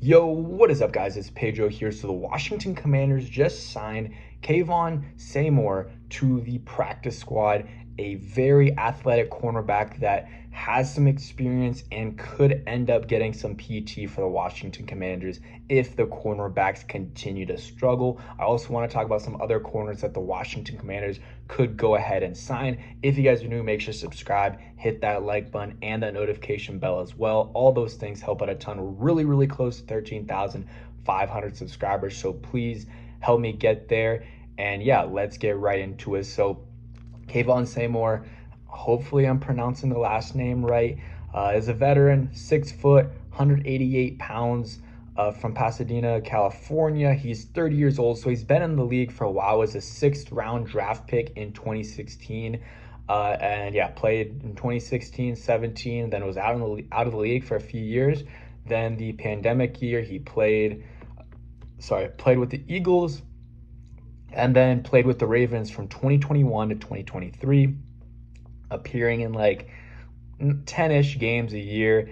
Yo, what is up, guys? It's Pedro here. So the Washington Commanders just signed Kayvon Seymour to the practice squad, a very athletic cornerback that has some experience and could end up getting some PT for the Washington Commanders if the cornerbacks continue to struggle. I also want to talk about some other corners that the Washington Commanders could go ahead and sign. If you guys are new, make sure to subscribe, hit that like button and that notification bell as well. All those things help out a ton. We're really close to 13,500 subscribers, so please help me get there. And yeah, let's get right into it. So Kayvon Seymour, hopefully I'm pronouncing the last name right, is a veteran, 6 foot, 188 pounds, from Pasadena, California. He's 30 years old, so he's been in the league for a while. Was a 6th round draft pick in 2016. And yeah, played in 2016, 17, then was out of the league for a few years. Then the pandemic year, he played with the Eagles, and then played with the Ravens from 2021 to 2023, appearing in like 10-ish games a year.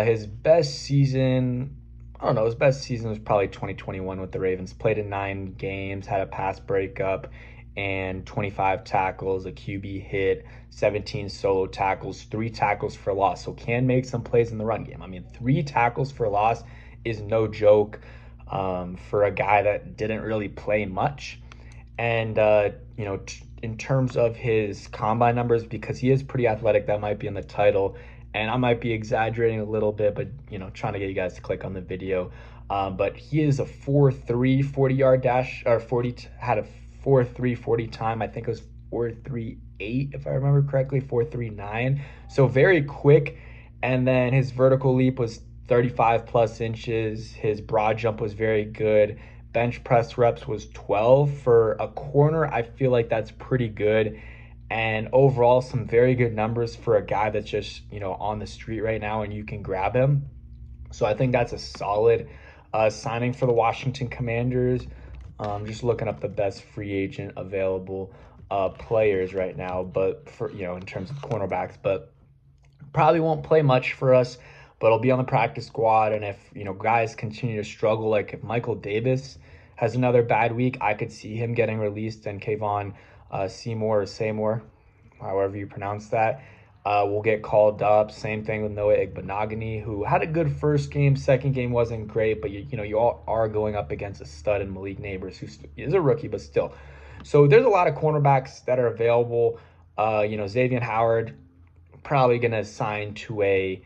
His best season was probably 2021 with the Ravens. Played in 9 games, had a pass breakup, and 25 tackles, a QB hit, 17 solo tackles, 3 tackles for loss. So can make some plays in the run game. I mean, 3 tackles for loss is no joke for a guy that didn't really play much. And, in terms of his combine numbers, because he is pretty athletic, that might be in the title. And I might be exaggerating a little bit, but, trying to get you guys to click on the video. But he is a 4.3 40-yard dash, or 40, had a 4.3 40 time. I think it was 4.38, if I remember correctly, 4.39. So very quick. And then his vertical leap was 35 plus inches. His broad jump was very good. Bench press reps was 12 for a corner. I feel like that's pretty good. And overall, some very good numbers for a guy that's just, on the street right now and you can grab him. So I think that's a solid signing for the Washington Commanders. Just looking up the best free agent available players right now, but for, in terms of cornerbacks, but probably won't play much for us, but he'll be on the practice squad. And if, guys continue to struggle, like if Michael Davis has another bad week, I could see him getting released, and Kayvon Seymour, however you pronounce that, will get called up. Same thing with Noah Igbenogany, who had a good first game. Second game wasn't great, but you all are going up against a stud in Malik Neighbors, who is a rookie, but still. So there's a lot of cornerbacks that are available. Xavier Howard, probably going to sign to a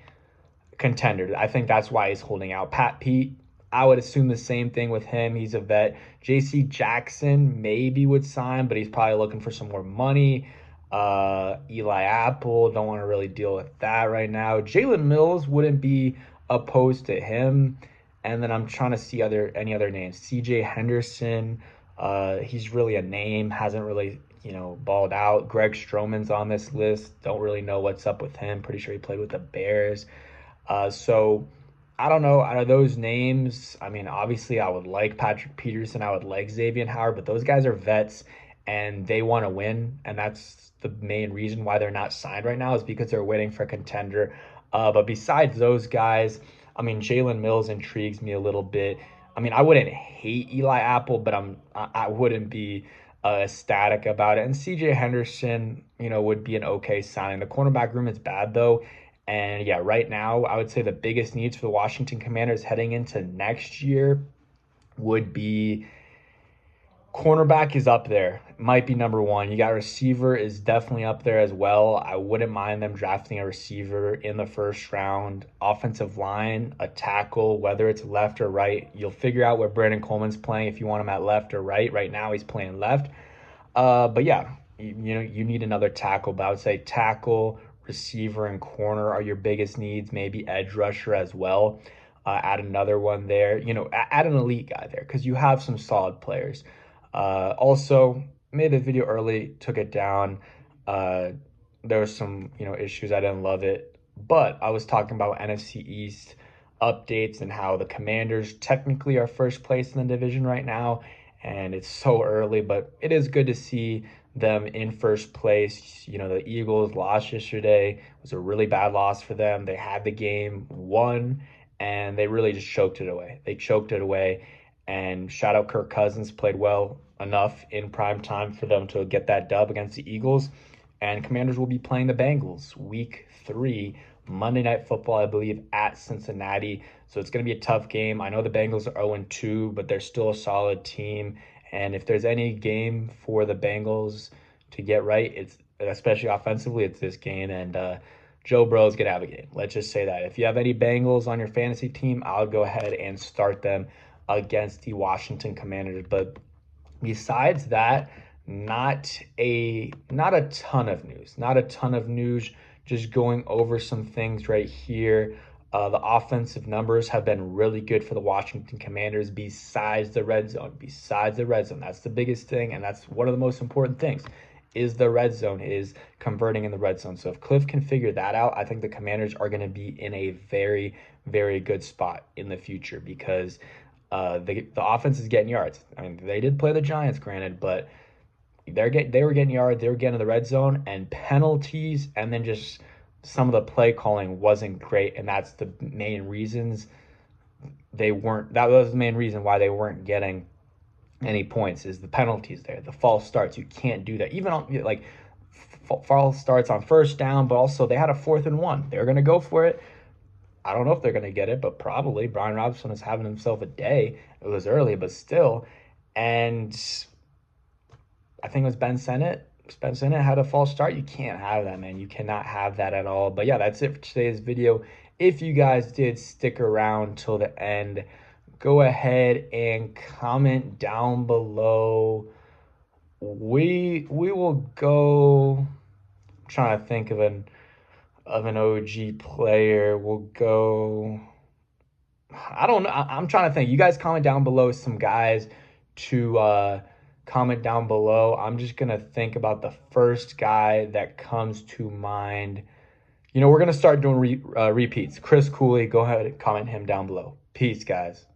contender. I think that's why he's holding out. Pat Pete, I would assume the same thing with him. He's a vet. J.C. Jackson maybe would sign, but he's probably looking for some more money. Eli Apple, don't want to really deal with that right now. Jalen Mills wouldn't be opposed to him. And then I'm trying to see any other names. C.J. Henderson, he's really a name, hasn't really, balled out. Greg Stroman's on this list. Don't really know what's up with him. Pretty sure he played with the Bears. So I don't know. Out of those names, I mean, obviously I would like Patrick Peterson. I would like Xavier Howard, but those guys are vets and they want to win. And that's the main reason why they're not signed right now, is because they're waiting for a contender. But besides those guys, I mean, Jalen Mills intrigues me a little bit. I mean, I wouldn't hate Eli Apple, but I wouldn't be ecstatic about it. And C.J. Henderson, would be an okay signing. The cornerback room is bad though. And yeah, right now, I would say the biggest needs for the Washington Commanders heading into next year would be cornerback is up there. It might be number 1. You got receiver is definitely up there as well. I wouldn't mind them drafting a receiver in the first round. Offensive line, a tackle, whether it's left or right. You'll figure out where Brandon Coleman's playing if you want him at left or right. Right now, he's playing left. But yeah, you need another tackle. But I would say tackle, receiver, and corner are your biggest needs. Maybe edge rusher as well. Add another one there. Add an elite guy there, because you have some solid players. Also, made the video early, took it down. There was some, issues. I didn't love it. But I was talking about NFC East updates and how the Commanders technically are first place in the division right now. And it's so early, but it is good to see them in first place. The Eagles lost yesterday. It was a really bad loss for them. They had the game won, and they really just choked it away. They choked it away, and shout out Kirk Cousins, played well enough in prime time for them to get that dub against the Eagles. And Commanders will be playing the Bengals week 3, Monday Night Football, I believe, at Cincinnati. So it's going to be a tough game. I know the Bengals are 0-2, but they're still a solid team. And if there's any game for the Bengals to get right, it's especially offensively, it's this game. And Joe Burrow's going to have a game. Let's just say that. If you have any Bengals on your fantasy team, I'll go ahead and start them against the Washington Commanders. But besides that, not a ton of news. Not a ton of news. Just going over some things right here. The offensive numbers have been really good for the Washington Commanders besides the red zone. Besides the red zone. That's the biggest thing, and that's one of the most important things is the red zone, is converting in the red zone. So if Cliff can figure that out, I think the Commanders are going to be in a very, very good spot in the future because the offense is getting yards. I mean, they did play the Giants, granted, but they were getting yards, they were getting in the red zone, and penalties, and then just some of the play calling wasn't great, and that's the main reasons they weren't. That was the main reason why they weren't getting any points, is the penalties there, the false starts. You can't do that. Even on like false starts on first down, but also they had a 4th and 1. They're gonna go for it. I don't know if they're gonna get it, but probably. Brian Robinson is having himself a day. It was early, but still, and I think it was Ben Sennett. Ben Sennett had a false start. You can't have that, man. You cannot have that at all. But yeah, that's it for today's video. If you guys did stick around till the end, go ahead and comment down below. We will go. I'm trying to think of an OG player. We'll go. I don't know. I'm trying to think. You guys comment down below some guys to comment down below. I'm just gonna think about the first guy that comes to mind. You know, we're gonna start doing repeats. Chris Cooley, go ahead and comment him down below. Peace, guys.